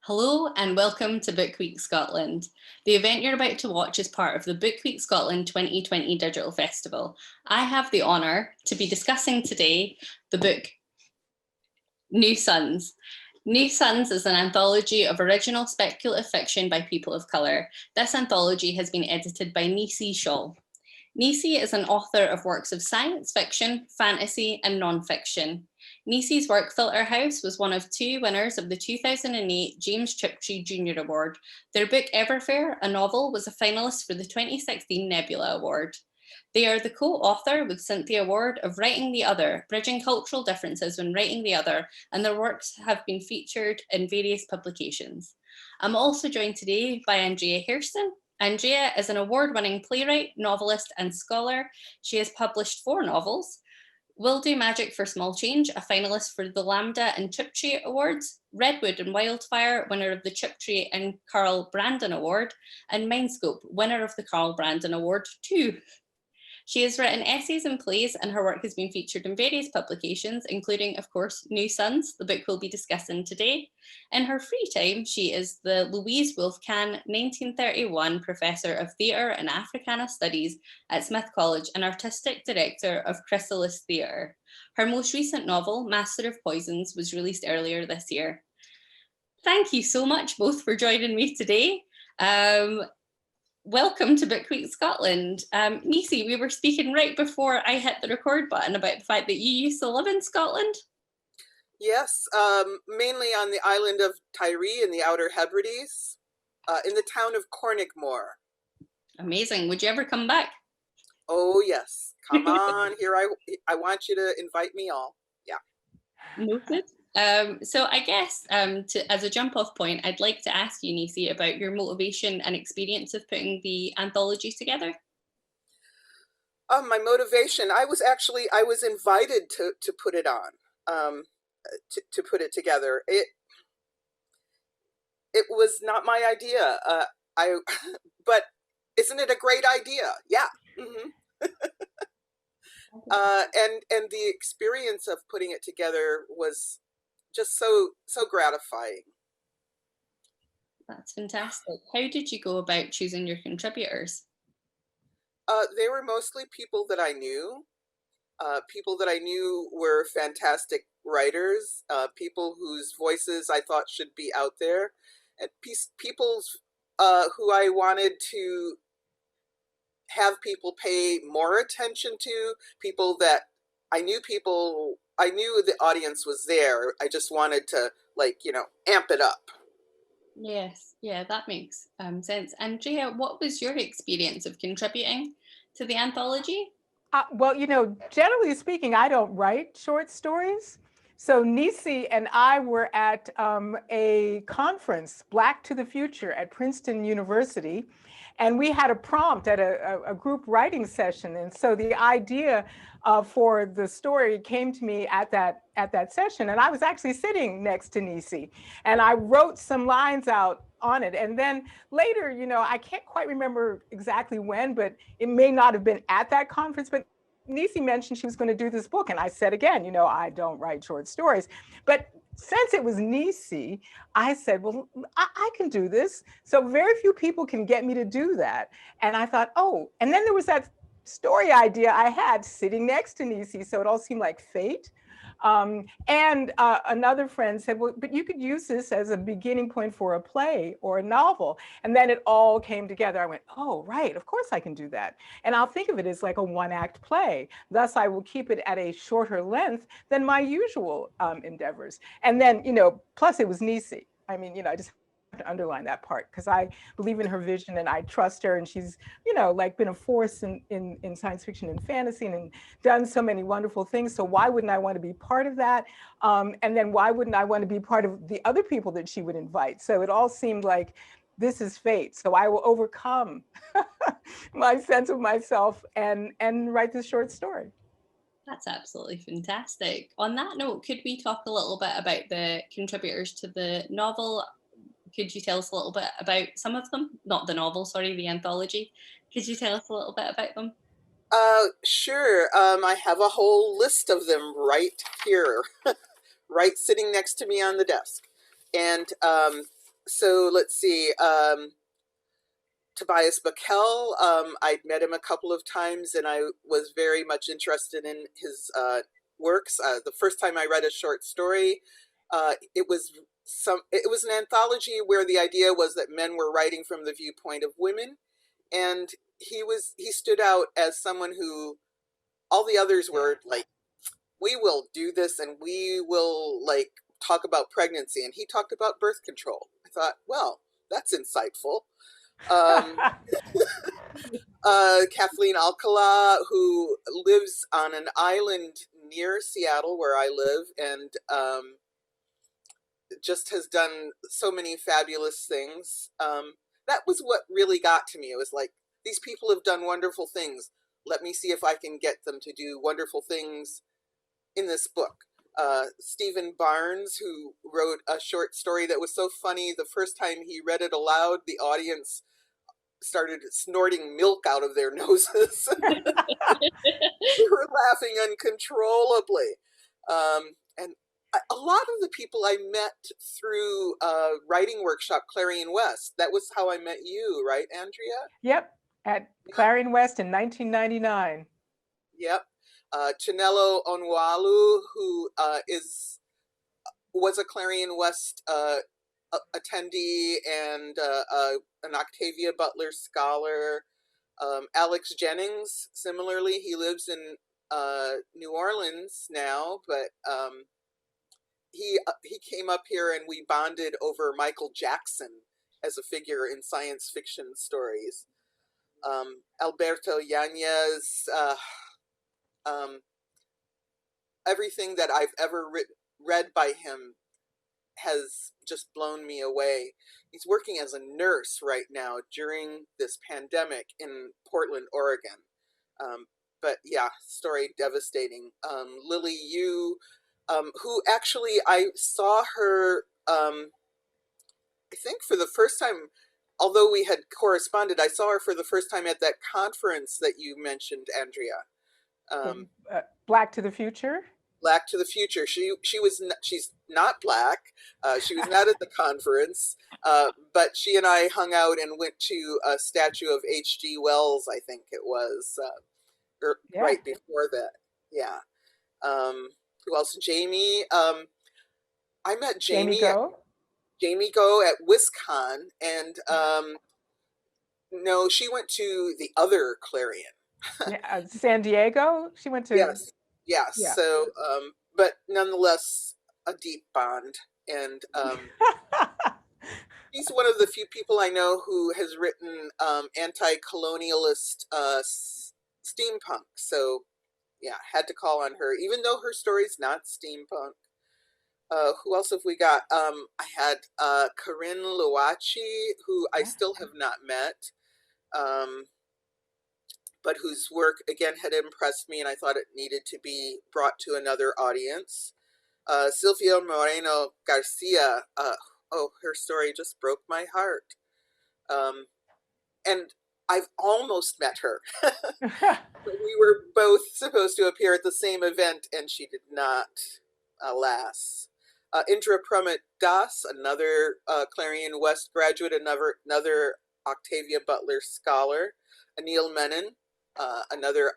Hello and welcome to Book Week Scotland. The event you're about to watch is part of the Book Week Scotland 2020 Digital Festival. I have the honour to be discussing today the book New Suns. New Suns is an anthology of original speculative fiction by people of colour. This anthology has been edited by Nisi Shawl. Nisi is an author of works of science fiction, fantasy and non-fiction. Nisi's work Filter House was one of two winners of the 2008 James Chiptree Jr. Award. Their book Everfair, a novel, was a finalist for the 2016 Nebula Award. They are the co-author with Cynthia Ward of Writing the Other, Bridging Cultural Differences when Writing the Other, and their works have been featured in various publications. I'm also joined today by Andrea Hairston. Andrea is an award-winning playwright, novelist, and scholar. She has published 4 novels: Will Do Magic for Small Change, a finalist for the Lambda and Chiptree Awards; Redwood and Wildfire, winner of the Chiptree and Carl Brandon Award; and Mindscope, winner of the Carl Brandon Award too. She has written essays and plays, and her work has been featured in various publications, including, of course, New Suns, the book we'll be discussing today. In her free time, she is the Louise Wolfcan 1931 Professor of Theatre and Africana Studies at Smith College and Artistic Director of Chrysalis Theatre. Her most recent novel, Master of Poisons, was released earlier this year. Thank you so much both for joining me today. Welcome to Book Week Scotland. Nisi, we were speaking right before I hit the record button about the fact that you used to live in Scotland. Yes, mainly on the island of Tiree in the Outer Hebrides, in the town of Cornigmore. Amazing. Would you ever come back? Oh, yes. Come on, here I want you to invite me all. Yeah. Noted. So I guess as a jump-off point, I'd like to ask you, Nisi, about your motivation and experience of putting the anthology together. My motivation, I was invited to put it on, to put it together. It was not my idea. But isn't it a great idea? Yeah. Mm-hmm. And the experience of putting it together was just so gratifying. That's fantastic. How did you go about choosing your contributors? They were mostly people that I knew. People that I knew were fantastic writers, people whose voices I thought should be out there, and people who I wanted to have people pay more attention to, people that I knew the audience was there. I just wanted to, amp it up. Yes, yeah, that makes sense. Andrea, what was your experience of contributing to the anthology? Well, generally speaking, I don't write short stories. So Nisi and I were at a conference, Black to the Future, at Princeton University. And we had a prompt at a group writing session. And so the idea for the story came to me at that session. And I was actually sitting next to Nisi. And I wrote some lines out on it. And then later, I can't quite remember exactly when, but it may not have been at that conference, but Nisi mentioned she was going to do this book. And I said, again, I don't write short stories. But since it was Nisi, I said, well, I can do this. So very few people can get me to do that. And I thought, oh, and then there was that story idea I had sitting next to Nisi. So it all seemed like fate. And another friend said, well, but you could use this as a beginning point for a play or a novel. And then it all came together. I went, oh, right, of course I can do that. And I'll think of it as like a 1-act play. Thus, I will keep it at a shorter length than my usual endeavors. And then, plus it was Nisi. I mean, I just have to underline that part because I believe in her vision and I trust her, and she's been a force in science fiction and fantasy and done so many wonderful things. So why wouldn't I want to be part of that? And then why wouldn't I want to be part of the other people that she would invite? So it all seemed like this is fate. So I will overcome my sense of myself and write this short story. That's absolutely fantastic. On that note, could we talk a little bit about the contributors to the novel? Could you tell us a little bit about some of them? Not the novel, sorry, the anthology. Could you tell us a little bit about them? Sure. I have a whole list of them right here, right sitting next to me on the desk. And So let's see. Tobias Bakel, I'd met him a couple of times and I was very much interested in his works. The first time I read a short story, it was an anthology where the idea was that men were writing from the viewpoint of women, and he stood out as someone who all the others were like, we will do this and we will like talk about pregnancy, and he talked about birth control. I thought, well, that's insightful. Kathleen Alcala, who lives on an island near Seattle where I live, and just has done so many fabulous things. That was what really got to me. It was like, these people have done wonderful things. Let me see if I can get them to do wonderful things in this book. Stephen Barnes, who wrote a short story that was so funny, the first time he read it aloud, the audience started snorting milk out of their noses. They were laughing uncontrollably. And a lot of the people I met through writing workshop Clarion West, that was how I met you, right, Andrea? Yep, at Clarion West in 1999. Yep. Chinelo Onwalu, who was a Clarion West attendee and an Octavia Butler scholar. Alex Jennings, similarly, he lives in New Orleans now, but he came up here and we bonded over Michael Jackson as a figure in science fiction stories. Alberto Yanez, everything that I've ever read by him has just blown me away. He's working as a nurse right now during this pandemic in Portland, Oregon. But yeah, story devastating. Lily Yu, who actually I saw her, I think for the first time, although we had corresponded, I saw her for the first time at that conference that you mentioned, Andrea. Black to the Future? Black to the Future. She's not Black. She was not at the conference, but she and I hung out and went to a statue of H.G. Wells, I think it was, right before that. Yeah. Who else? Jamie. I met Jamie Go at WisCon, and no, she went to the other Clarion. Yeah, San Diego. She went to. Yes. Yeah. So, but nonetheless, a deep bond, and he's one of the few people I know who has written anti-colonialist steampunk. So, yeah, had to call on her, even though her story's not steampunk. Who else have we got? I had Corinne Luachi, who I still have not met, but whose work, again, had impressed me, and I thought it needed to be brought to another audience. Silvia Moreno Garcia, her story just broke my heart. And I've almost met her. We were both supposed to appear at the same event, and she did not, alas. Indra Pramit Das, another Clarion West graduate, another Octavia Butler scholar. Anil Menon, another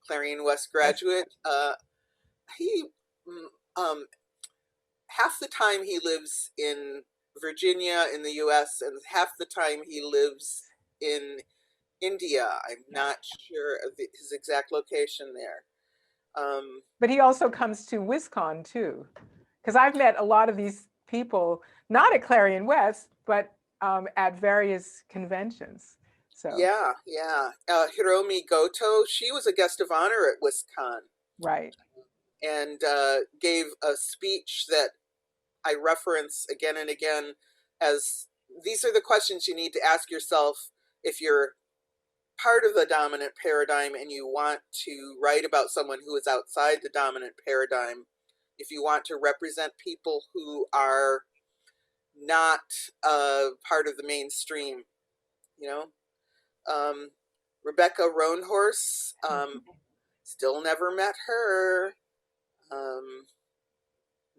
Clarion West graduate. He half the time he lives in Virginia in the US, and half the time he lives in India. I'm not sure of his exact location there. But he also comes to WisCon too, because I've met a lot of these people, not at Clarion West, but at various conventions. So yeah. Hiromi Goto, she was a guest of honor at WisCon. Right. And gave a speech that I reference again and again as, these are the questions you need to ask yourself if you're part of the dominant paradigm and you want to write about someone who is outside the dominant paradigm, if you want to represent people who are not part of the mainstream, you know. Rebecca Roanhorse, still never met her.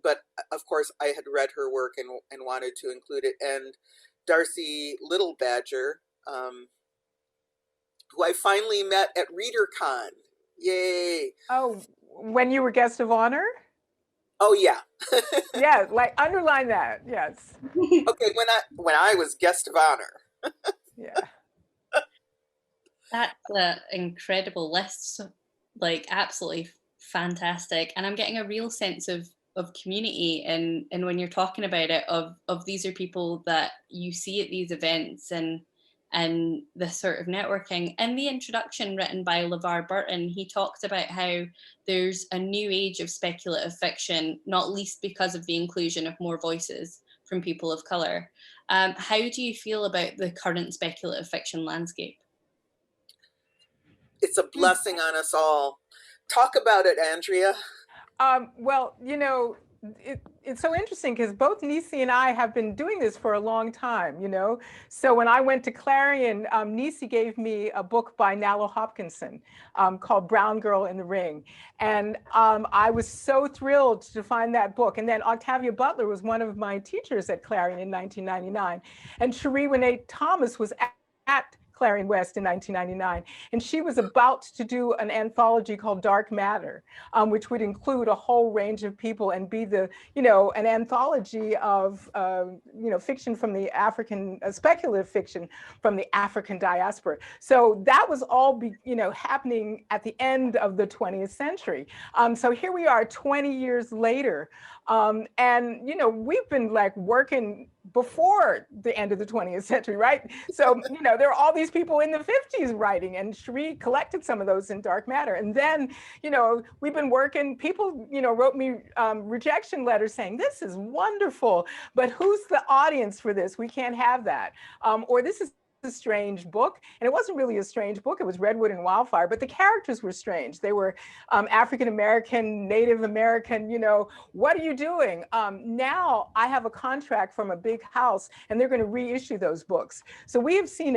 but of course I had read her work and wanted to include it. And Darcy Little Badger, who I finally met at ReaderCon. Yay! Oh, when you were guest of honor? Oh yeah. Yeah, like underline that. Yes. Okay, when I was guest of honor. Yeah. That's an incredible list, like absolutely fantastic. And I'm getting a real sense of community and when you're talking about it, of these are people that you see at these events and the sort of networking. In the introduction written by LeVar Burton, he talks about how there's a new age of speculative fiction, not least because of the inclusion of more voices from people of color. How do you feel about the current speculative fiction landscape? It's a blessing on us all. Talk about it, Andrea. Well, you know, it's so interesting because both Nisi and I have been doing this for a long time, you know. So when I went to Clarion, Nisi gave me a book by Nalo Hopkinson called Brown Girl in the Ring. And I was so thrilled to find that book. And then Octavia Butler was one of my teachers at Clarion in 1999. And Cherie Renee Thomas was at Clarion West in 1999. And she was about to do an anthology called Dark Matter, which would include a whole range of people and be the, you know, an anthology of, you know, fiction from the African, speculative fiction from the African diaspora. So that was all, you know, happening at the end of the 20th century. So here we are 20 years later. And, you know, we've been like working before the end of the 20th century, right? So, you know, there are all these people in the 50s writing, and Cherie collected some of those in Dark Matter. And then, you know, we've been working, people, you know, wrote me rejection letters saying, this is wonderful, but who's the audience for this? We can't have that. Or this is a strange book. And it wasn't really a strange book. It was Redwood and Wildfire, but the characters were strange. They were African-American, Native American, you know, what are you doing? Now I have a contract from a big house and they're going to reissue those books. So we have seen,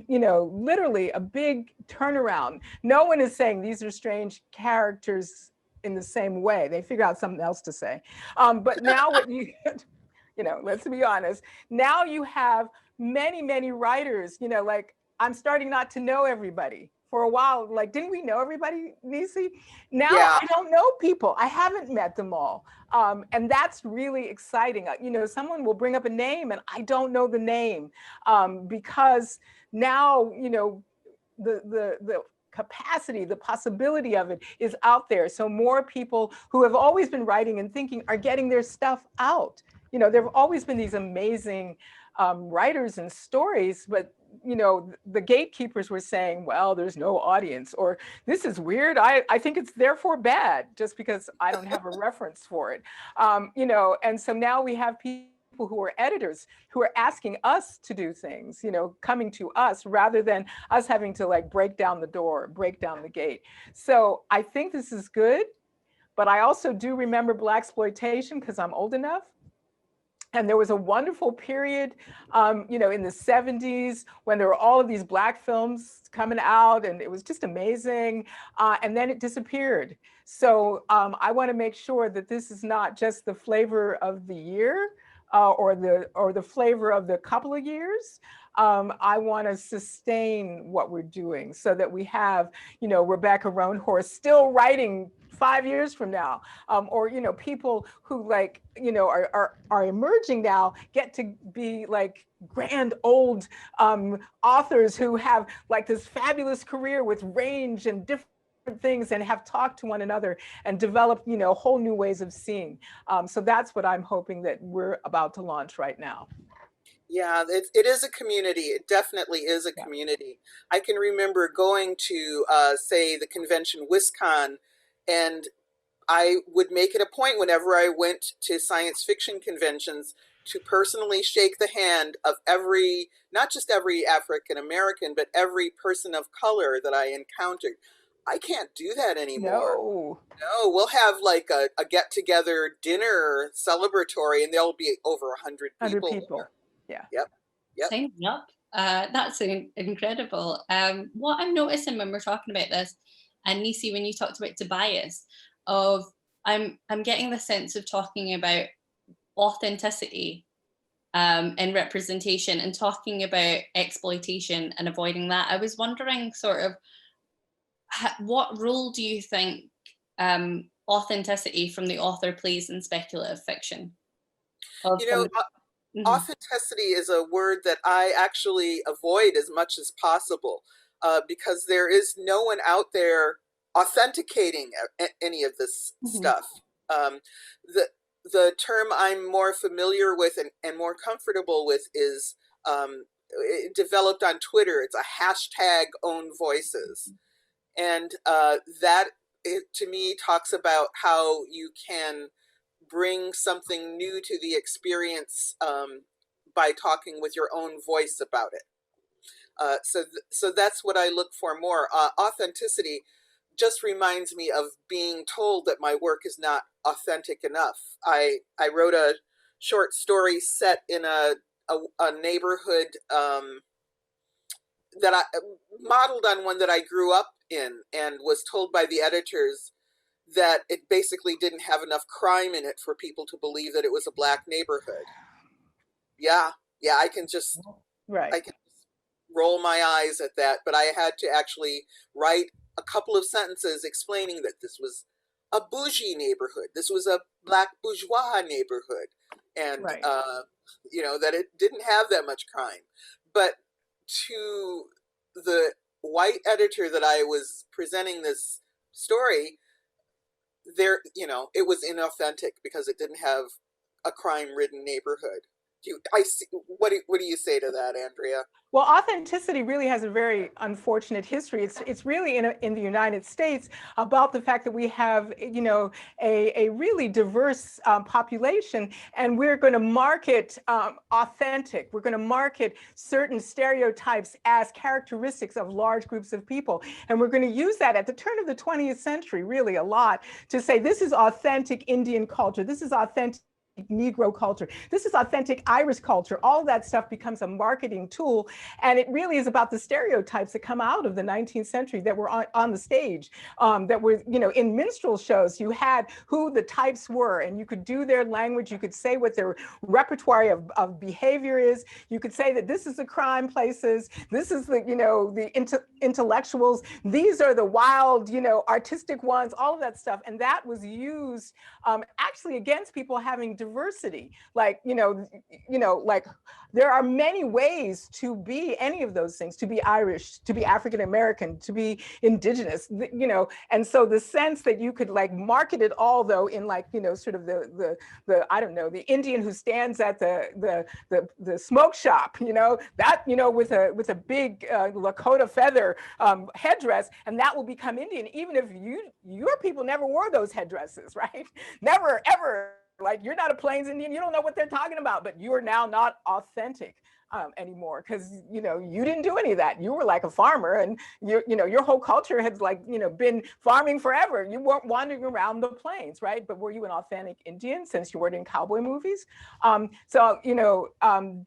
you know, literally a big turnaround. No one is saying these are strange characters in the same way. They figure out something else to say. But now what you know, let's be honest, now you have many, many writers, you know, like I'm starting not to know everybody. For a while, like, didn't we know everybody, Nisi? Now Yeah. I don't know people. I haven't met them all. And that's really exciting. You know, someone will bring up a name and I don't know the name because now, you know, the capacity, the possibility of it is out there. So more people who have always been writing and thinking are getting their stuff out. You know, there have always been these amazing writers and stories, but you know, the gatekeepers were saying, well, there's no audience, or this is weird. I think it's therefore bad just because I don't have a reference for it. You know, and so now we have people who are editors who are asking us to do things, you know, coming to us rather than us having to like break down the door, break down the gate. So I think this is good, but I also do remember Blaxploitation because I'm old enough. And there was a wonderful period, you know, in the 70s when there were all of these Black films coming out and it was just amazing. And then it disappeared. So I want to make sure that this is not just the flavor of the year or the flavor of the couple of years. I want to sustain what we're doing so that we have, you know, Rebecca Roanhorse still writing 5 years from now, or, you know, people who like, you know, are emerging now get to be like grand old authors who have like this fabulous career with range and different things and have talked to one another and developed, you know, whole new ways of seeing. So that's what I'm hoping that we're about to launch right now. Yeah, it is a community. It definitely is a community. I can remember going to, say, the convention WisCon, and I would make it a point whenever I went to science fiction conventions to personally shake the hand of every, not just every African American, but every person of color that I encountered. I can't do that anymore. No, we'll have like a get together dinner celebratory, and there'll be over 100 people. 100 people. Yeah. Yep. Sign up. That's incredible. What I'm noticing when we're talking about this, and Nisi, when you talked about Tobias, of I'm getting the sense of talking about authenticity and representation and talking about exploitation and avoiding that. I was wondering sort of what role do you think authenticity from the author plays in speculative fiction? You know, authenticity is a word that I actually avoid as much as possible because there is no one out there authenticating any of this stuff. The term I'm more familiar with and more comfortable with is developed on Twitter. It's a hashtag own voices. And that, to me, talks about how you can bring something new to the experience by talking with your own voice about it. So that's what I look for more. Authenticity just reminds me of being told that my work is not authentic enough. I wrote a short story set in a neighborhood that I modeled on one that I grew up in, and was told by the editors that it basically didn't have enough crime in it for people to believe that it was a Black neighborhood. Yeah, I can just roll my eyes at that, but I had to actually write a couple of sentences explaining that this was a bougie neighborhood. This was a Black bourgeois neighborhood, and you know, that it didn't have that much crime. But to the white editor that I was presenting this story, there, you know, it was inauthentic because it didn't have a crime-ridden neighborhood. What do you say to that, Andrea? Well, authenticity really has a very unfortunate history. It's really in the United States about the fact that we have, you know, a really diverse population, and we're going to market authentic. We're going to market certain stereotypes as characteristics of large groups of people, and we're going to use that at the turn of the 20th century, really a lot, to say this is authentic Indian culture. This is authentic Negro culture. This is authentic Irish culture. All of that stuff becomes a marketing tool. And it really is about the stereotypes that come out of the 19th century that were on the stage, that were, you know, in minstrel shows. You had who the types were, and you could do their language. You could say what their repertoire of behavior is. You could say that this is the crime places. This is the, you know, the intellectuals. These are the wild, you know, artistic ones, all of that stuff. And that was used actually against people having diversity. Like, you know, like there are many ways to be any of those things, to be Irish, to be African American, to be indigenous, you know. And so the sense that you could like market it all though in like, you know, sort of the I don't know, the Indian who stands at the smoke shop, you know, that, you know, with a big Lakota feather headdress, and that will become Indian, even if your people never wore those headdresses, right? Never, ever. Like, you're not a Plains Indian, you don't know what they're talking about, but you are now not authentic anymore, because, you know, you didn't do any of that. You were like a farmer, and you know, your whole culture has like, you know, been farming forever. You weren't wandering around the plains, right? But were you an authentic Indian since you weren't in cowboy movies? So, you know,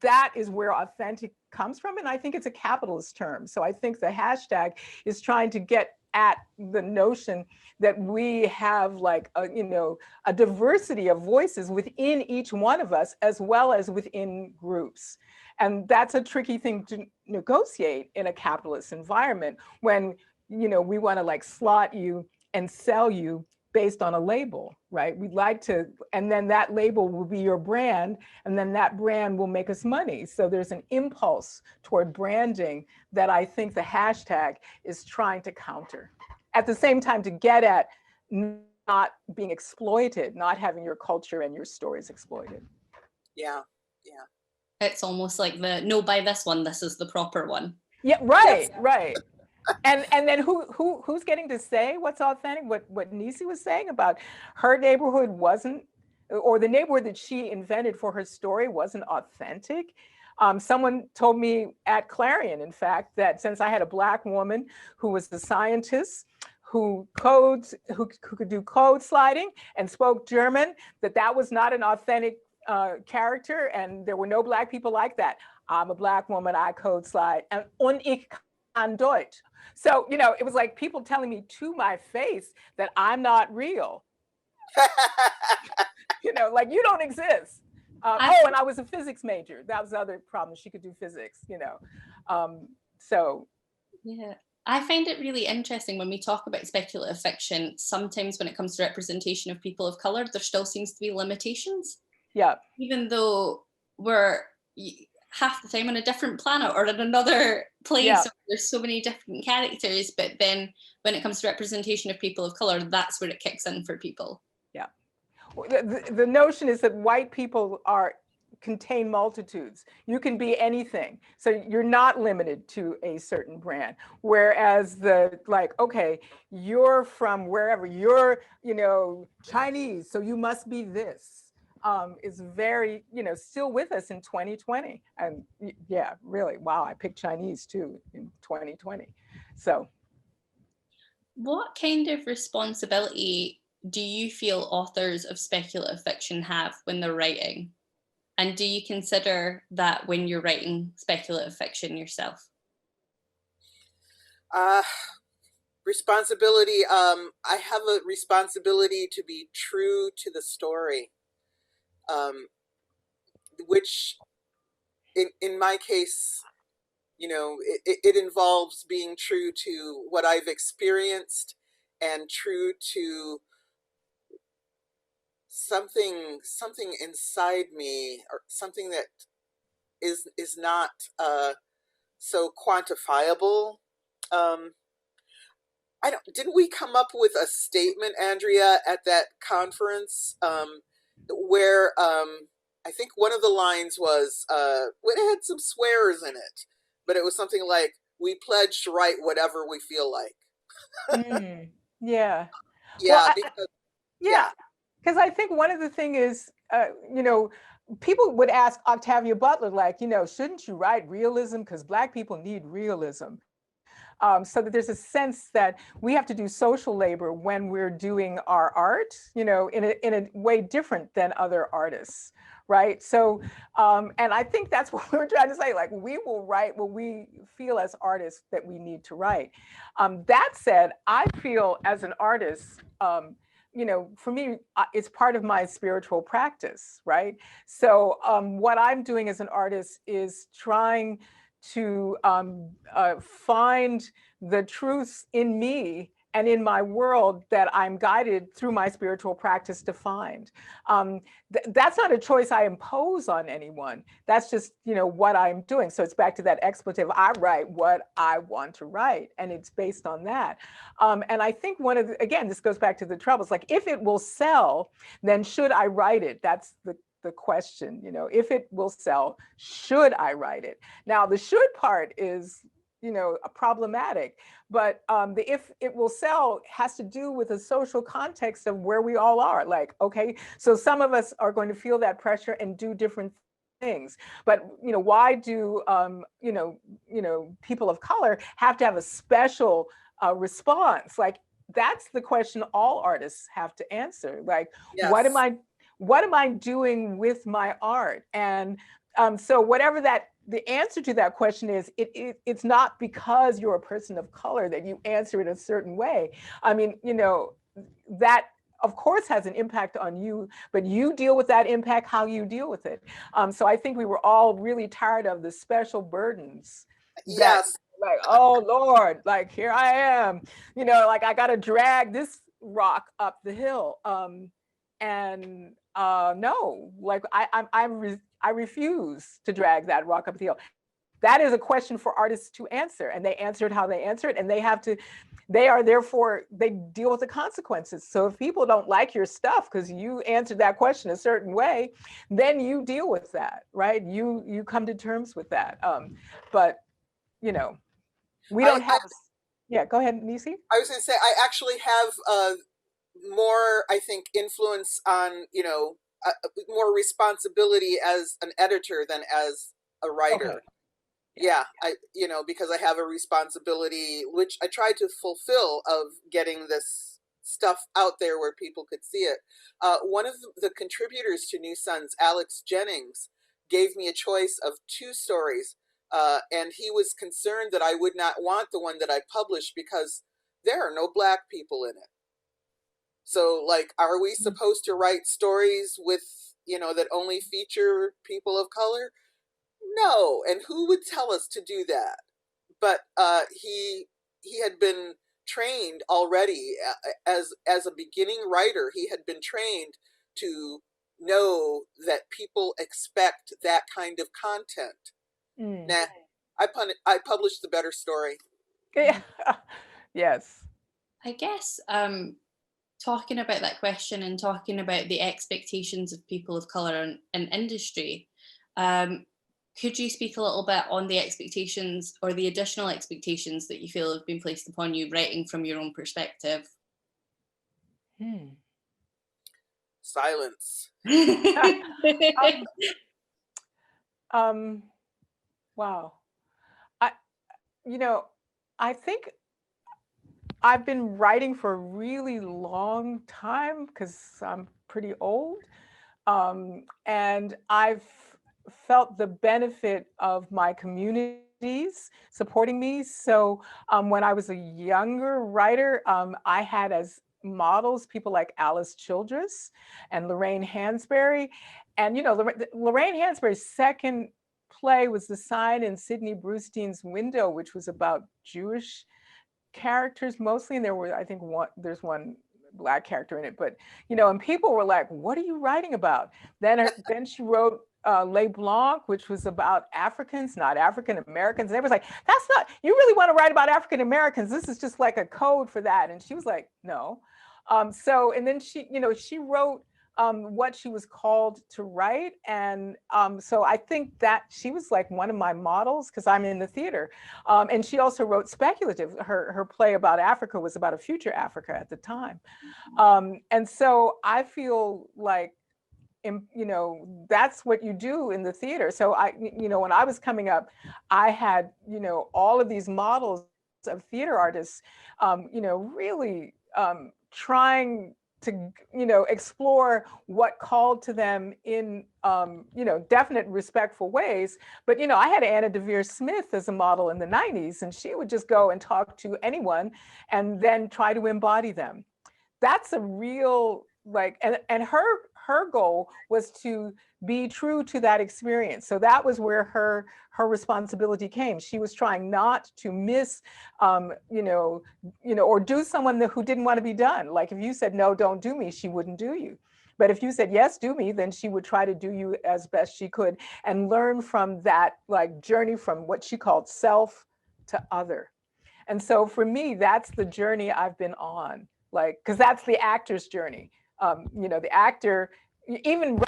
that is where authentic comes from. And I think it's a capitalist term. So I think the hashtag is trying to get at the notion that we have like a, you know, a diversity of voices within each one of us, as well as within groups. And that's a tricky thing to negotiate in a capitalist environment when, you know, we want to like slot you and sell you based on a label, right? We'd like to, and then that label will be your brand, and then that brand will make us money. So there's an impulse toward branding that I think the hashtag is trying to counter. At the same time, to get at not being exploited, not having your culture and your stories exploited. Yeah. It's almost like no, buy this one, this is the proper one. Yeah, right, yes. Right. And then who's getting to say what's authentic? What Nisi was saying about her neighborhood wasn't, or the neighborhood that she invented for her story wasn't authentic. Someone told me at Clarion, in fact, that since I had a Black woman who was a scientist, who could do code sliding and spoke German, that was not an authentic character, and there were no Black people like that. I'm a Black woman, I code slide, und ich kann Deutsch. So, you know, it was like people telling me to my face that I'm not real. You know, like you don't exist. I, And I was a physics major. That was the other problem. She could do physics, you know. So yeah. I find it really interesting when we talk about speculative fiction. Sometimes when it comes to representation of people of color, there still seems to be limitations. yeah, Even though we're half the time on a different planet or in another place, yeah. there's so many different characters, but then when it comes to representation of people of color, that's where it kicks in for people. Yeah. The notion is that white people contain multitudes. You can be anything. So you're not limited to a certain brand. Whereas okay, you're from wherever, you're, you know, Chinese, so you must be this. Is very, you know, still with us in 2020. And yeah, really, wow, I picked Chinese too in 2020. So. What kind of responsibility do you feel authors of speculative fiction have when they're writing? And do you consider that when you're writing speculative fiction yourself? Responsibility. I have a responsibility to be true to the story, which in my case, you know, it involves being true to what I've experienced and true to something inside me, or something that is not so quantifiable. I don't. Didn't we come up with a statement, Andrea, at that conference, where I think one of the lines was, it had some swears in it, but it was something like, "We pledge to write whatever we feel like." Yeah. Well, Yeah, because yeah, because I think one of the thing is, you know, people would ask Octavia Butler, like, you know, shouldn't you write realism? Because Black people need realism. So that there's a sense that we have to do social labor when we're doing our art, you know, in a way different than other artists, right? So, and I think that's what we're trying to say, like, we will write what we feel as artists that we need to write. That said, I feel as an artist, you know, for me, it's part of my spiritual practice, right? So what I'm doing as an artist is trying to find the truths in me and in my world that I'm guided through my spiritual practice to find. That's not a choice I impose on anyone. That's just, you know, what I'm doing. So it's back to that expletive. I write what I want to write, and it's based on that. And I think again, this goes back to the troubles. Like, if it will sell, then should I write it? That's the question, you know, if it will sell, should I write it? Now, the should part is, you know, problematic, but the if it will sell has to do with a social context of where we all are. Like, okay, so some of us are going to feel that pressure and do different things, but, you know, why do you know, people of color have to have a special response? Like, that's the question all artists have to answer. Like, yes. what am I doing with my art? And so whatever the answer to that question is, it's not because you're a person of color that you answer it a certain way. I mean, you know, that of course has an impact on you, but you deal with that impact how you deal with it. So I think we were all really tired of the special burdens. Yes. Like, oh Lord, like, here I am, you know, like, I got to drag this rock up the hill. And no, like, I refuse to drag that rock up the hill. That is a question for artists to answer, and they answered how they answer it, and they deal with the consequences. So if people don't like your stuff because you answered that question a certain way, then you deal with that, right? You come to terms with that. But, you know, we don't have. Yeah, go ahead, Nisi. I was going to say, I actually have more, I think, influence on, you know, more responsibility as an editor than as a writer. Okay. Yeah, you know, because I have a responsibility, which I try to fulfill, of getting this stuff out there where people could see it. One of the contributors to New Suns, Alex Jennings, gave me a choice of 2 stories, and he was concerned that I would not want the one that I published because there are no Black people in it. So, like, are we supposed to write stories with, that only feature people of color? No. And who would tell us to do that? But he had been trained already as a beginning writer. He had been trained to know that people expect that kind of content. Nah, I published the better story. Yeah. Yes. I guess talking about that question and talking about the expectations of people of color in industry, could you speak a little bit on the expectations or the additional expectations that you feel have been placed upon you writing from your own perspective? Silence. Wow. I think I've been writing for a really long time because I'm pretty old. And I've felt the benefit of my communities supporting me. So when I was a younger writer, I had as models people like Alice Childress and Lorraine Hansberry. And, Lorraine Hansberry's second play was The Sign in Sidney Brustein's Window, which was about Jewish characters mostly. And I think there's one Black character in it, but and people were like, what are you writing about? Then she wrote Les Blancs, which was about Africans, not African Americans. And everyone's like, that's not, you really want to write about African Americans? This is just like a code for that. And she was like, no. And then she wrote what she was called to write. And so I think that she was like one of my models because I'm in the theater. And she also wrote Speculative. Her play about Africa was about a future Africa at the time. And so I feel like, that's what you do in the theater. So when I was coming up, I had, all of these models of theater artists, really trying to explore what called to them in definite respectful ways. But I had Anna Devere Smith as a model in the 90s, and she would just go and talk to anyone and then try to embody them. That's a real and her goal was to be true to that experience. So that was where her responsibility came. She was trying not to miss, or do someone who didn't want to be done. Like if you said, no, don't do me, she wouldn't do you. But if you said, yes, do me, then she would try to do you as best she could and learn from that journey from what she called self to other. And so for me, that's the journey I've been on, because that's the actor's journey. The actor, even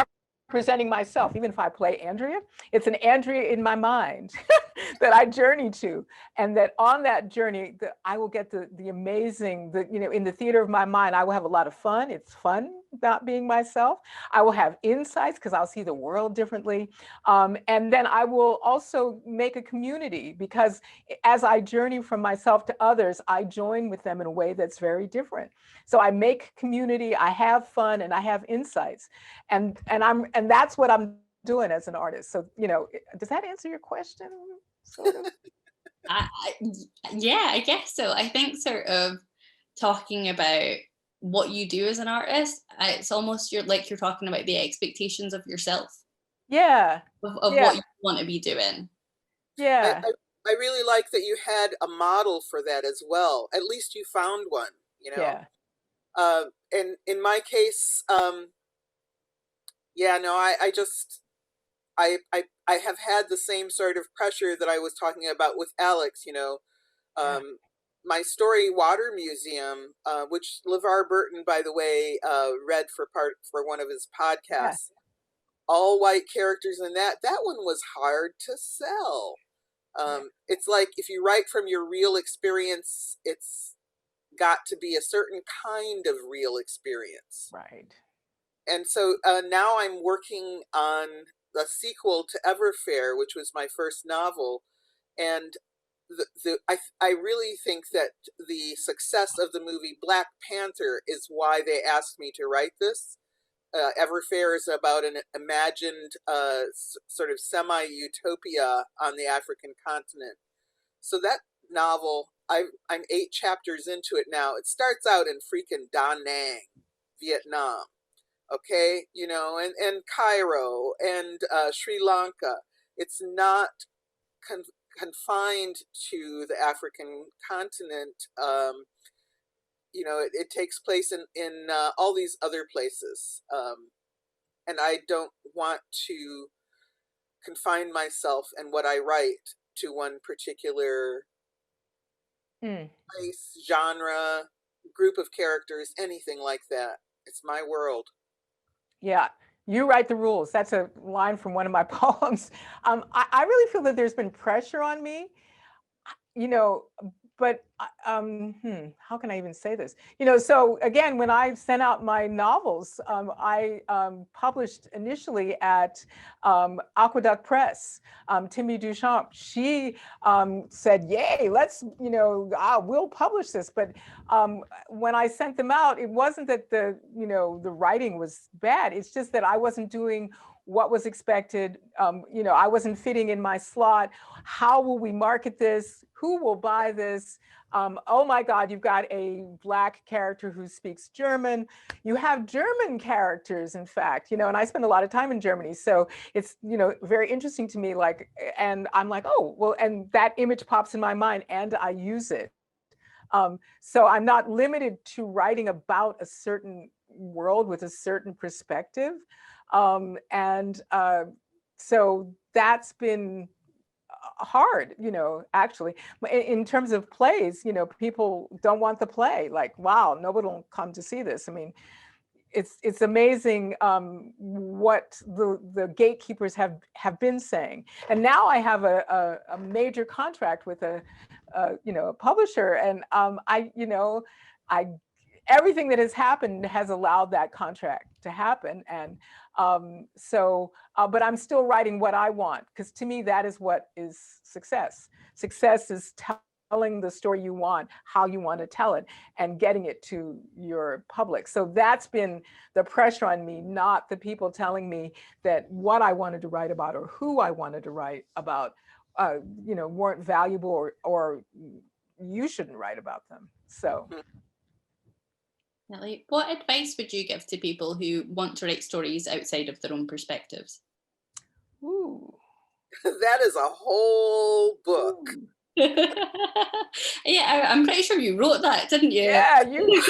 representing myself, even if I play Andrea, it's an Andrea in my mind that I journey to. And that on that journey, I will get the amazing, in the theater of my mind, I will have a lot of fun. It's fun not being myself. I will have insights because I'll see the world differently. And then I will also make a community because as I journey from myself to others, I join with them in a way that's very different. So I make community, I have fun, and I have insights. And that's what I'm doing as an artist. So, does that answer your question? Sort of? Yeah, I guess so. I think sort of talking about what you do as an artist, it's almost you're talking about the expectations of yourself. Yeah. Of what you want to be doing. Yeah. I really like that you had a model for that as well. At least you found one, Yeah. And in my case, I have had the same sort of pressure that I was talking about with Alex, my story Water Museum, which LeVar Burton, by the way, read for one of his podcasts, all white characters in that one was hard to sell. It's like if you write from your real experience, it's got to be a certain kind of real experience. Right. And so now I'm working on the sequel to Everfair, which was my first novel. And I really think that the success of the movie Black Panther is why they asked me to write this. Everfair is about an imagined sort of semi-utopia on the African continent. So that novel, I'm 8 chapters into it now. It starts out in freaking Da Nang. Vietnam, okay, you know, and Cairo and Sri Lanka. It's not confined to the African continent. You know, it takes place in all these other places. And I don't want to confine myself and what I write to one particular place, genre, group of characters, anything like that. It's my world. Yeah, you write the rules. That's a line from one of my poems. I really feel that there's been pressure on me, you know, but how can I even say this? You know, so again, when I sent out my novels, I published initially at Aqueduct Press. Timmy Duchamp, she said, "Yay, let's, you know, we'll publish this." But when I sent them out, it wasn't that the writing was bad. It's just that I wasn't doing what was expected. You know, I wasn't fitting in my slot. How will we market this? Who will buy this? Oh my God, you've got a Black character who speaks German. You have German characters, in fact, you know, and I spend a lot of time in Germany. So it's, you know, very interesting to me, like, and I'm like, oh, well, and that image pops in my mind and I use it. So I'm not limited to writing about a certain world with a certain perspective. So that's been hard, you know, actually. In terms of plays, you know, people don't want the play. Like, wow, nobody will come to see this. I mean, it's amazing what the gatekeepers have been saying. And now I have a major contract with a publisher, and everything that has happened has allowed that contract to happen. And but I'm still writing what I want, because to me, that is what is success. Success is telling the story you want, how you want to tell it, and getting it to your public. So that's been the pressure on me, not the people telling me that what I wanted to write about or who I wanted to write about, weren't valuable or you shouldn't write about them. So. Nellie, what advice would you give to people who want to write stories outside of their own perspectives? Ooh. That is a whole book. Yeah, I'm pretty sure you wrote that, didn't you? Yeah, you.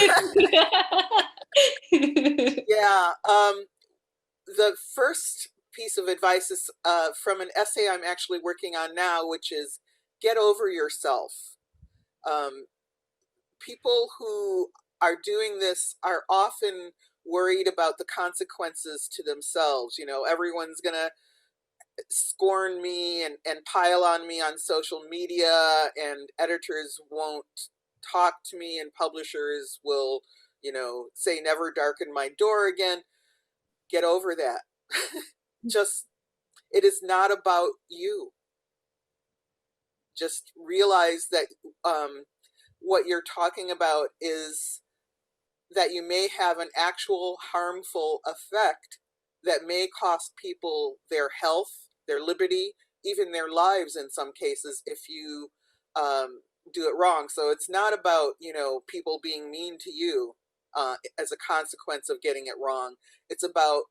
Yeah. The first piece of advice is from an essay I'm actually working on now, which is get over yourself. People who are doing this are often worried about the consequences to themselves. You know, everyone's gonna scorn me and pile on me on social media, and editors won't talk to me, and publishers will, you know, say never darken my door again. Get over that. Just, it is not about you. Just realize that what you're talking about is that you may have an actual harmful effect that may cost people their health, their liberty, even their lives in some cases, if you do it wrong. So it's not about, you know, people being mean to you as a consequence of getting it wrong. It's about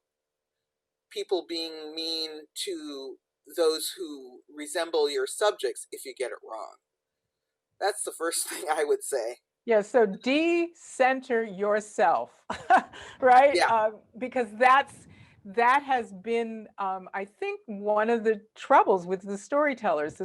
people being mean to those who resemble your subjects if you get it wrong. That's the first thing I would say. Yeah, so de-center yourself, right? Yeah. Because that has been, I think, one of the troubles with the storytellers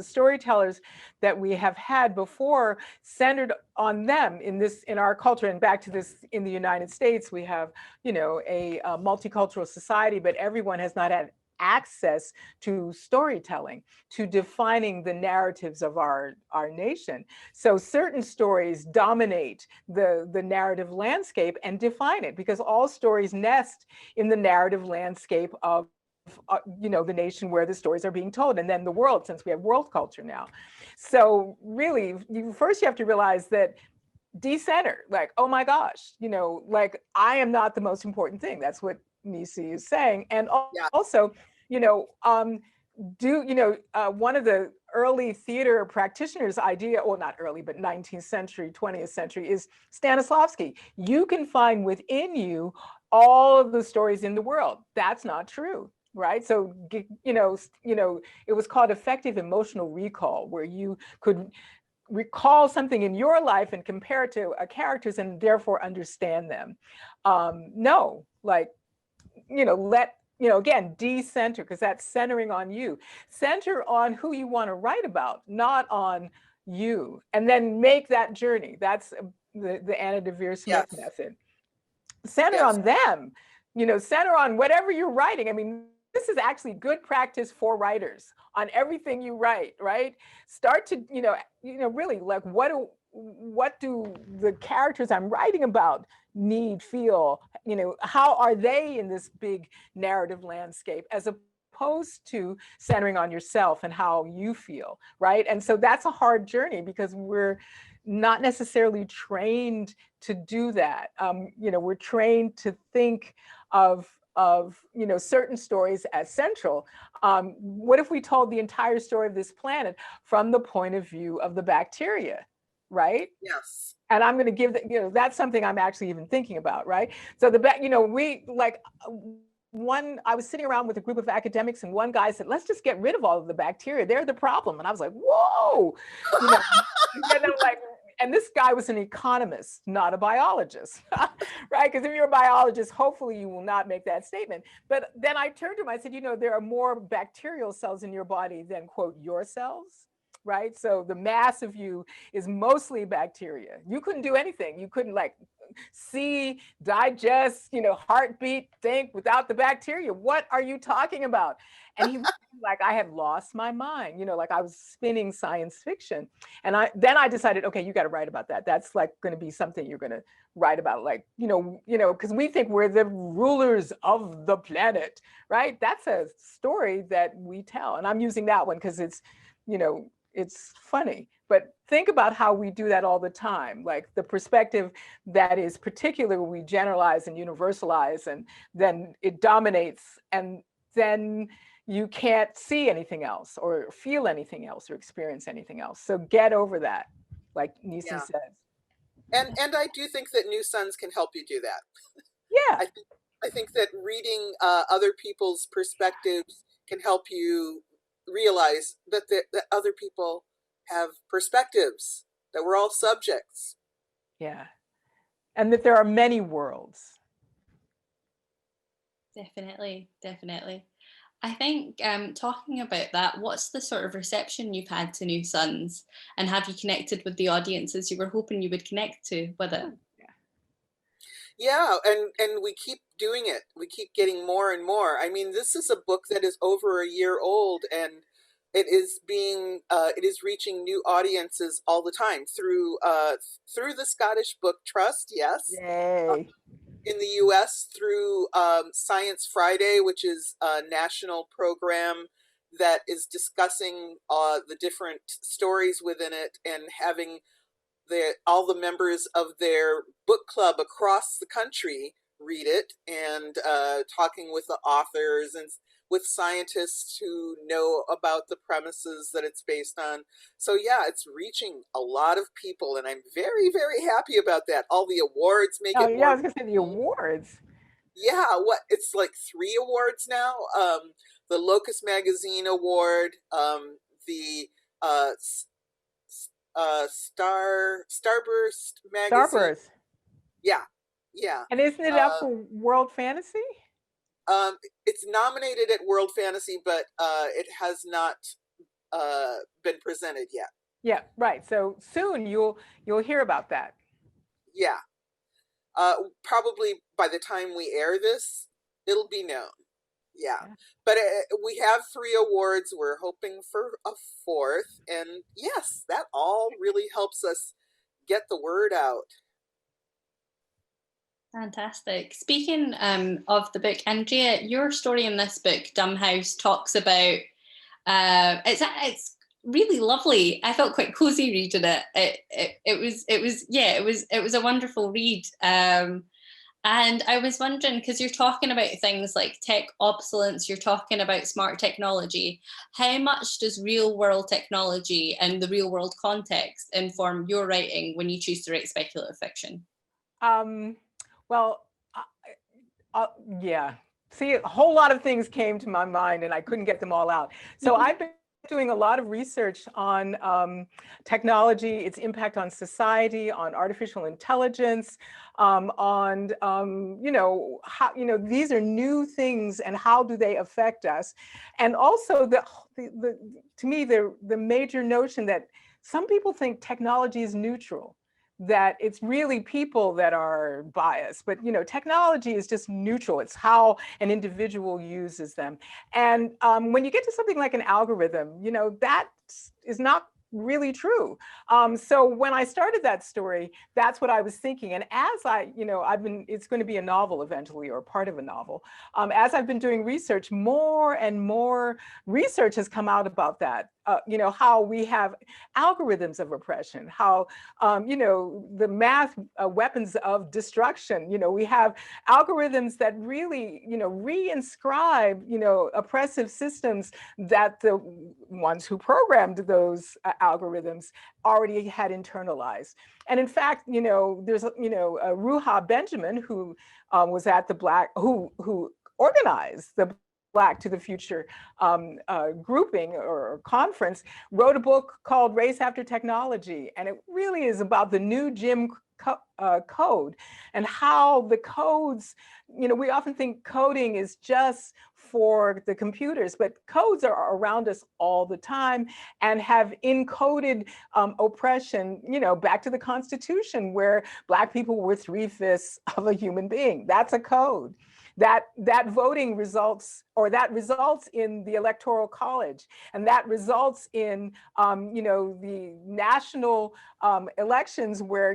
that we have had before centered on them in our culture. And back to this, in the United States, we have, you know, a multicultural society, but everyone has not had access to storytelling, to defining the narratives of our nation. So certain stories dominate the narrative landscape and define it, because all stories nest in the narrative landscape of the nation where the stories are being told, and then the world, since we have world culture now. So really, you have to realize that decenter, like, oh my gosh, you know, like, I am not the most important thing. That's what Nisi is saying. And also, you know, one of the early theater practitioners' idea, well, not early, but 19th century, 20th century, is Stanislavski. You can find within you all of the stories in the world. That's not true, right? So, it was called effective emotional recall, where you could recall something in your life and compare it to a character's and therefore understand them. No, like, again, decenter, because that's centering on you. Center on who you want to write about, not on you, and then make that journey. That's the Anna Devere Smith Yes. method. Center Yes. on them, center on whatever you're writing. I mean, this is actually good practice for writers on everything you write, right? Start to, really, like, what do the characters I'm writing about need, feel, how are they in this big narrative landscape, as opposed to centering on yourself and how you feel, right? And so that's a hard journey, because we're not necessarily trained to do that. We're trained to think of certain stories as central. What if we told the entire story of this planet from the point of view of the bacteria, right? Yes. And I'm going to give that, that's something I'm actually even thinking about, right? So I was sitting around with a group of academics, and one guy said, let's just get rid of all of the bacteria. They're the problem. And I was like, whoa, and this guy was an economist, not a biologist, right? Because if you're a biologist, hopefully you will not make that statement. But then I turned to him, I said, there are more bacterial cells in your body than, quote, your cells, right? So the mass of you is mostly bacteria. You couldn't do anything. You couldn't see, digest, heartbeat, think without the bacteria. What are you talking about? And he was like, I had lost my mind, like I was spinning science fiction. And then I decided, okay, you got to write about that. That's like going to be something you're going to write about, like, because we think we're the rulers of the planet, right? That's a story that we tell. And I'm using that one because it's, it's funny. But think about how we do that all the time, like the perspective that is particular, we generalize and universalize, and then it dominates, and then you can't see anything else or feel anything else or experience anything else. So get over that, like Nisi says. And I do think that New Sons can help you do that. Yeah. I think that reading other people's perspectives can help you realize that that other people have perspectives, that we're all subjects. Yeah. And that there are many worlds. Definitely. I think talking about that, what's the sort of reception you've had to New Sons, and have you connected with the audiences you were hoping you would connect to with it? Yeah, and we keep doing it. We keep getting more and more. I mean, this is a book that is over a year old, and it is reaching new audiences all the time through the Scottish Book Trust. Yes. Yay. In the US through Science Friday, which is a national program that is discussing the different stories within it, and having all the members of their book club across the country read it, and talking with the authors and with scientists who know about the premises that it's based on. So yeah, it's reaching a lot of people, and I'm very, very happy about that. All the awards make it more. I was gonna say the awards. Yeah, it's like 3 awards now. The Locus Magazine Award, the Starburst Magazine. Starburst. Yeah. And isn't it up for World Fantasy? It's nominated at World Fantasy, but it has not been presented yet. Yeah, right. So soon you'll hear about that. Yeah. Probably by the time we air this, it'll be known. Yeah. But we have 3 awards. We're hoping for a 4th. And yes, that all really helps us get the word out. Fantastic. Speaking of the book, Andrea, your story in this book, Dumb House, talks about it's really lovely. I felt quite cozy reading it. It was a wonderful read. And I was wondering, because you're talking about things like tech obsolescence, you're talking about smart technology, how much does real world technology and the real world context inform your writing when you choose to write speculative fiction? Well, yeah. See, a whole lot of things came to my mind and I couldn't get them all out. So I've been doing a lot of research on technology, its impact on society, on artificial intelligence, on how these are new things and how do they affect us, and also to me the major notion that some people think technology is neutral, that it's really people that are biased, but technology is just neutral. It's how an individual uses them. And when you get to something like an algorithm, that is not really true. So when I started that story, that's what I was thinking. And as it's going to be a novel eventually, or part of a novel. As I've been doing research, more and more research has come out about that. How we have algorithms of oppression, how, the math weapons of destruction, we have algorithms that really, reinscribe, oppressive systems that the ones who programmed those algorithms already had internalized. And in fact, there's, Ruha Benjamin, who was at the who organized the Black to the Future grouping or conference, wrote a book called Race After Technology. And it really is about the new Jim code and how the codes, we often think coding is just for the computers, but codes are around us all the time and have encoded oppression, back to the Constitution, where Black people were 3/5 of a human being. That's a code. That voting results, or that results in the Electoral College, and that results in the national elections where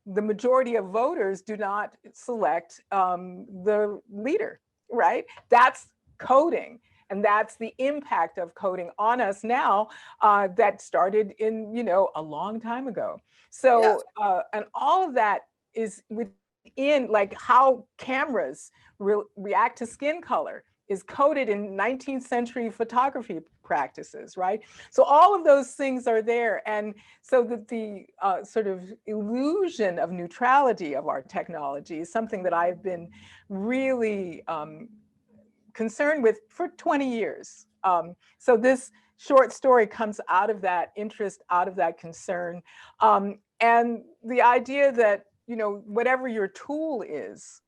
the majority of voters do not select the leader, right? That's coding. And that's the impact of coding on us now, that started in a long time ago. So Yes. and all of that is within, like, how cameras react to skin color is coded in 19th century photography practices, right? So all of those things are there. And so that the sort of illusion of neutrality of our technology is something that I've been really concerned with for 20 years. So this short story comes out of that interest, out of that concern. And the idea that, whatever your tool is,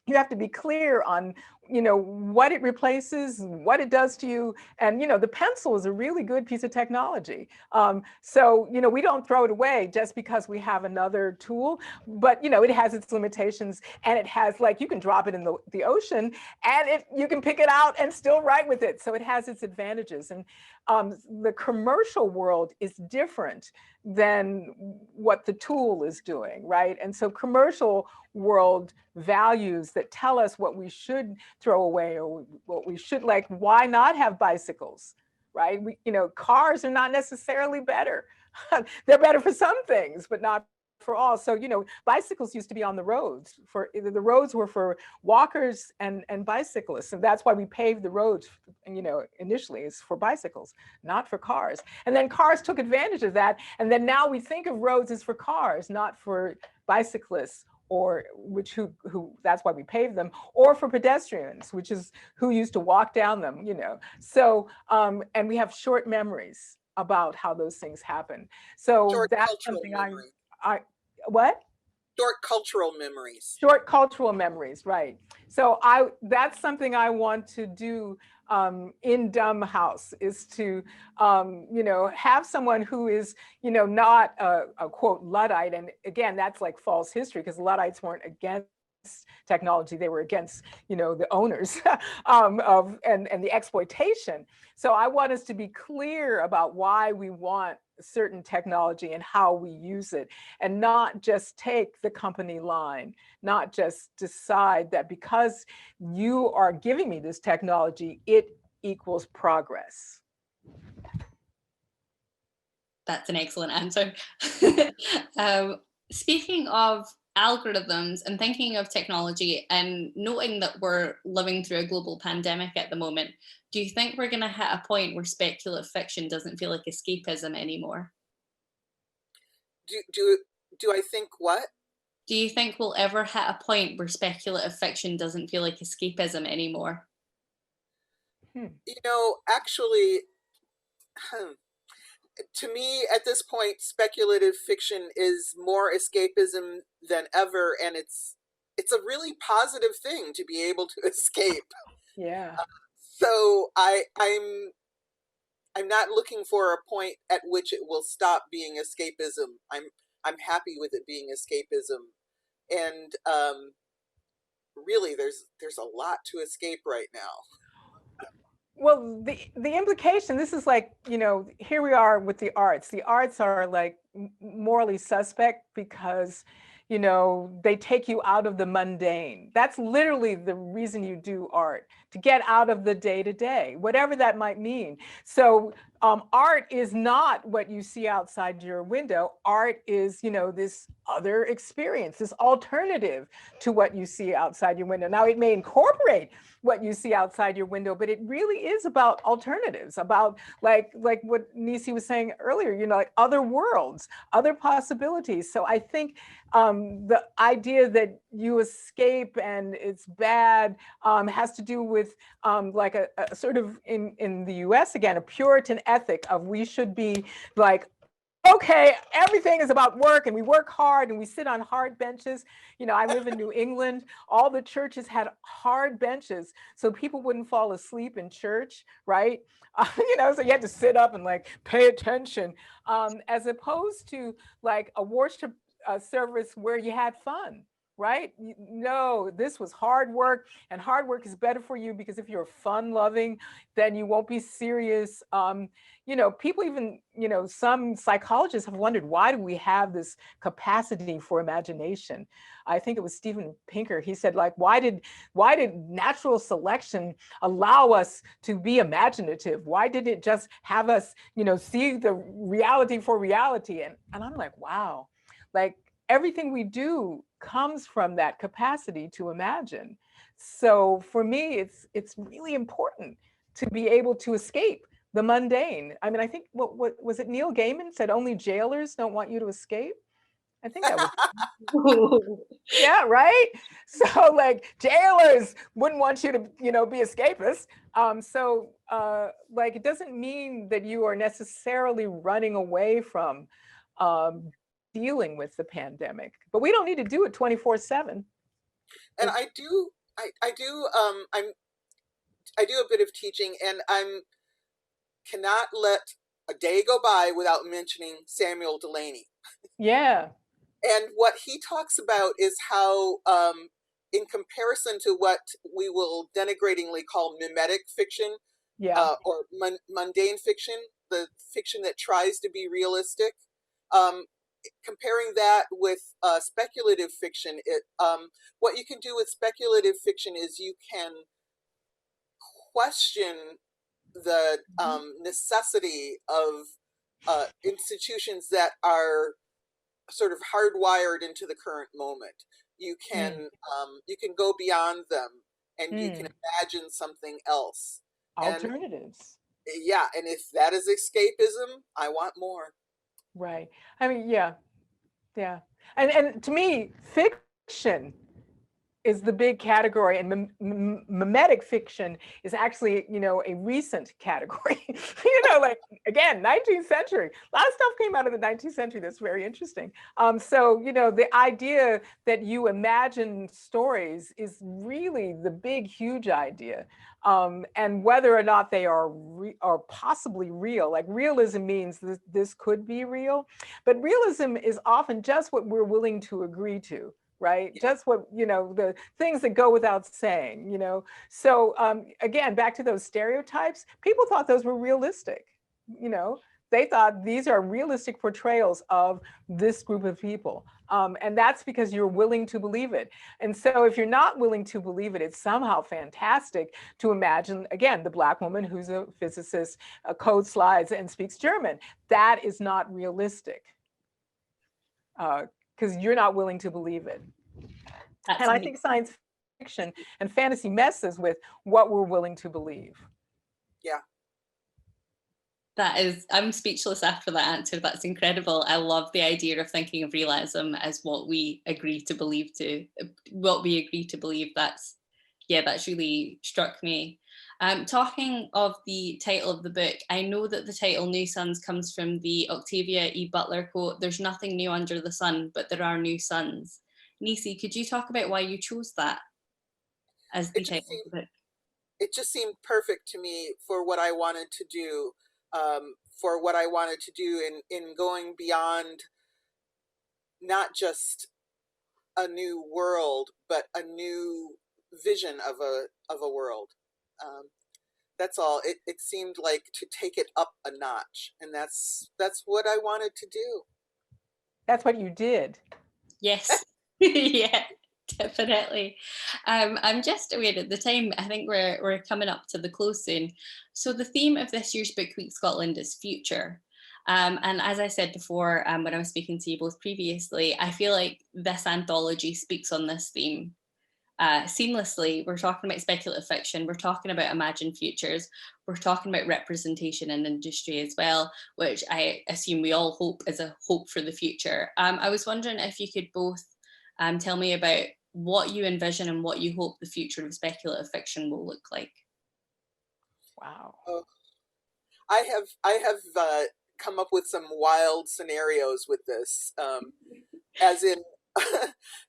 you have to be clear on, what it replaces, what it does to you. And, the pencil is a really good piece of technology. So, we don't throw it away just because we have another tool, but, it has its limitations, and it has, like, you can drop it in the ocean and you can pick it out and still write with it. So it has its advantages. And the commercial world is different than what the tool is doing, right? And so commercial world values that tell us what we should throw away or what we should, like, why not have bicycles, right? Cars are not necessarily better. They're better for some things, but not for all. So, bicycles used to be on the roads. The roads were for walkers and bicyclists. And that's why we paved the roads, initially is for bicycles, not for cars. And then cars took advantage of that. And then now we think of roads as for cars, not for bicyclists, or who that's why we paved them, or for pedestrians, which is who used to walk down them, So, and we have short memories about how those things happen. So Short that's cultural something memory. what? Short cultural memories. Short cultural memories, right. So that's something I want to do in Dumb House, is to, have someone who is, not a quote Luddite. And again, that's like false history, because Luddites weren't against technology, they were against, the owners and the exploitation. So I want us to be clear about why we want certain technology and how we use it, and not just take the company line, not just decide that because you are giving me this technology, it equals progress. That's an excellent answer. Speaking of algorithms and thinking of technology and noting that we're living through a global pandemic at the moment, do you think we're going to hit a point where speculative fiction doesn't feel like escapism anymore? Do I think what? Do you think we'll ever hit a point where speculative fiction doesn't feel like escapism anymore? Actually, to me, at this point, speculative fiction is more escapism than ever, and it's a really positive thing to be able to escape. Yeah. So I'm not looking for a point at which it will stop being escapism. I'm happy with it being escapism, and really, there's a lot to escape right now. Well, the implication, this is like, here we are with the arts. The arts are like morally suspect because, they take you out of the mundane. That's literally the reason you do art, to get out of the day-to-day, whatever that might mean. So art is not what you see outside your window. Art is, this other experience, this alternative to what you see outside your window. Now, it may incorporate what you see outside your window, but it really is about alternatives, about like what Nisi was saying earlier, like other worlds, other possibilities. So I think the idea that you escape and it's bad has to do with like a sort of in the US, again, a Puritan ethic of we should be like, okay, everything is about work and we work hard and we sit on hard benches. I live in New England. All the churches had hard benches so people wouldn't fall asleep in church, right? So you had to sit up and like pay attention, as opposed to like a worship service where you had fun. Right? No, this was hard work, and hard work is better for you because if you're fun loving, then you won't be serious. People even, some psychologists have wondered, why do we have this capacity for imagination? I think it was Steven Pinker. He said, like, why did natural selection allow us to be imaginative? Why did it just have us, see the reality for reality? And I'm like, wow, like everything we do comes from that capacity to imagine. So for me, it's really important to be able to escape the mundane. I mean, I think what was it? Neil Gaiman said only jailers don't want you to escape. I think that was yeah, right. So like jailers wouldn't want you to be escapists. Like it doesn't mean that you are necessarily running away from dealing with the pandemic, but we don't need to do it 24/7. And I do a bit of teaching, and cannot let a day go by without mentioning Samuel Delany. Yeah. And what he talks about is how, in comparison to what we will denigratingly call mimetic fiction, Yeah. Or mundane fiction, the fiction that tries to be realistic, comparing that with speculative fiction, what you can do with speculative fiction is you can question the necessity of institutions that are sort of hardwired into the current moment. You can go beyond them, and you can imagine something else. Alternatives. And, yeah, and if that is escapism, I want more. Right. I mean, yeah. And to me, fiction is the big category, and mimetic fiction is actually, a recent category. Like again, 19th century. A lot of stuff came out of the 19th century that's very interesting. So the idea that you imagine stories is really the big, huge idea, and whether or not they are possibly real. Like realism means this could be real, but realism is often just what we're willing to agree to. Right? Just what, the things that go without saying, So again, back to those stereotypes, people thought those were realistic. They thought these are realistic portrayals of this group of people. And that's because you're willing to believe it. And so if you're not willing to believe it, it's somehow fantastic to imagine, again, the Black woman who's a physicist, code slides and speaks German. That is not realistic. because you're not willing to believe it. That's And I think science fiction and fantasy messes with what we're willing to believe. Yeah. That is, I'm speechless after that answer. That's incredible. I love the idea of thinking of realism as what we agree to believe That's really struck me. Talking of the title of the book, I know that the title New Suns comes from the Octavia E. Butler quote, "There's nothing new under the sun, but there are new suns." Nisi, could you talk about why you chose that as the title of the book? It just seemed perfect to me for what I wanted to do, in going beyond not just a new world, but a new vision of a world. That's all. It seemed like to take it up a notch, and that's what I wanted to do. That's what you did. Yes. Yeah, definitely. I'm just aware at the time, I think we're coming up to the close soon. So the theme of this year's Book Week Scotland is future. And as I said before, when I was speaking to you both previously, I feel like this anthology speaks on this theme seamlessly. We're talking about speculative fiction, we're talking about imagined futures, we're talking about representation in industry as well, which I assume we all hope is a hope for the future. I was wondering if you could both tell me about what you envision and what you hope the future of speculative fiction will look like. Wow. I have come up with some wild scenarios with this, as in,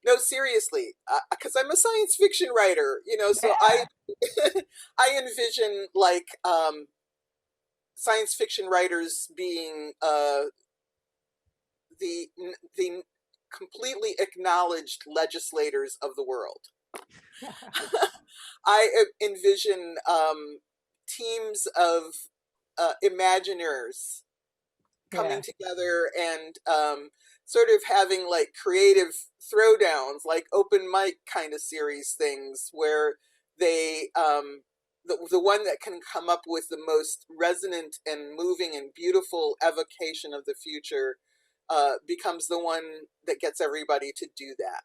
no, seriously, because I'm a science fiction writer, so I I envision like science fiction writers being the completely acknowledged legislators of the world. I envision teams of imaginers coming together and sort of having like creative throwdowns, like open mic kind of series things, where they the one that can come up with the most resonant and moving and beautiful evocation of the future becomes the one that gets everybody to do that.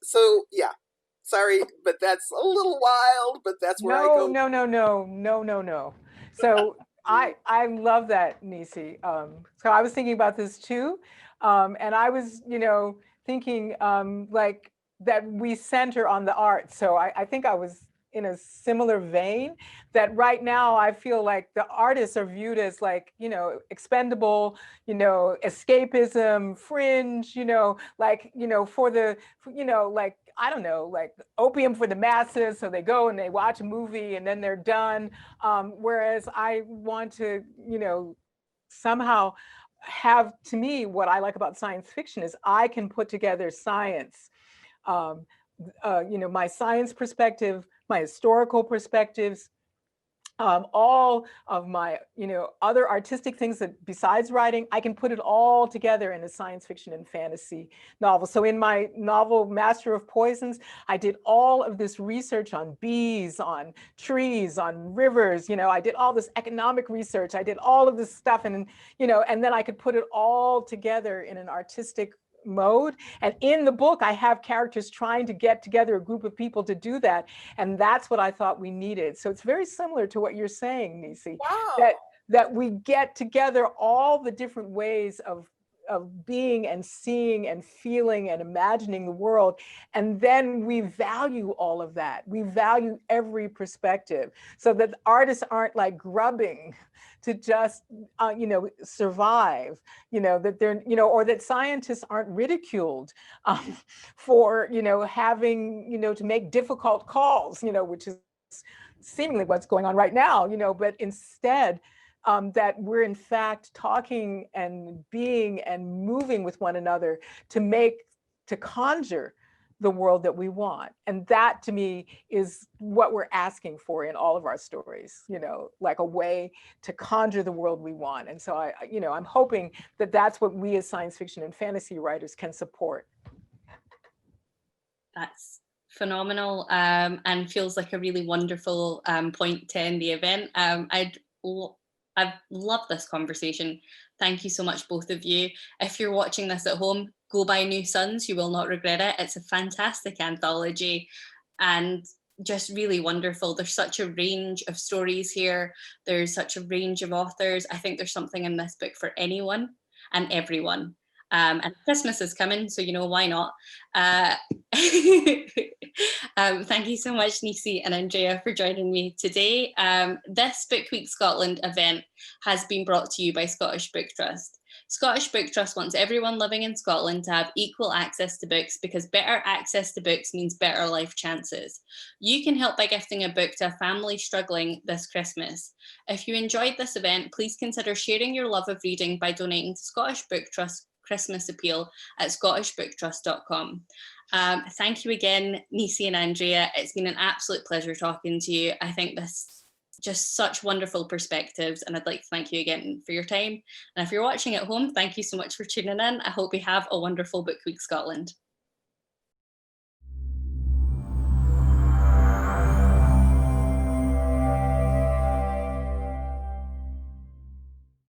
So yeah, sorry, but that's a little wild, but that's where I go. No. So I love that, Nisi. So I was thinking about this too, and I was thinking like that we center on the art. So I think I was in a similar vein, that right now I feel like the artists are viewed as like, expendable, escapism, fringe, like, for the, like, I don't know, like opium for the masses. So they go and they watch a movie and then they're done. Whereas I want to, somehow have, to me, what I like about science fiction is I can put together science, my science perspective, my historical perspectives, all of my, other artistic things that besides writing, I can put it all together in a science fiction and fantasy novel. So in my novel, Master of Poisons, I did all of this research on bees, on trees, on rivers, I did all this economic research. I did all of this stuff and then I could put it all together in an artistic mode. And in the book, I have characters trying to get together a group of people to do that. And that's what I thought we needed. So it's very similar to what you're saying, Nisi. Wow. That we get together all the different ways of being and seeing and feeling and imagining the world. And then we value all of that. We value every perspective, so that artists aren't like grubbing to just, survive, that they're, or that scientists aren't ridiculed for, having, to make difficult calls, which is seemingly what's going on right now, but instead, that we're in fact talking and being and moving with one another to conjure the world that we want. And that to me is what we're asking for in all of our stories, like a way to conjure the world we want. And so I'm hoping that that's what we as science fiction and fantasy writers can support. That's phenomenal, and feels like a really wonderful point to end the event. I've loved this conversation. Thank you so much, both of you. If you're watching this at home, go buy New Sons. You will not regret it. It's a fantastic anthology and just really wonderful. There's such a range of stories here. There's such a range of authors. I think there's something in this book for anyone and everyone. And Christmas is coming, so you know, why not? Thank you so much, Nisi and Andrea, for joining me today. This Book Week Scotland event has been brought to you by Scottish Book Trust. Scottish Book Trust wants everyone living in Scotland to have equal access to books, because better access to books means better life chances. You can help by gifting a book to a family struggling this Christmas. If you enjoyed this event, please consider sharing your love of reading by donating to Scottish Book Trust Christmas Appeal at scottishbooktrust.com. Thank you again, Nisi and Andrea. It's been an absolute pleasure talking to you. I think this just such wonderful perspectives, and I'd like to thank you again for your time. And if you're watching at home, thank you so much for tuning in. I hope you have a wonderful Book Week Scotland.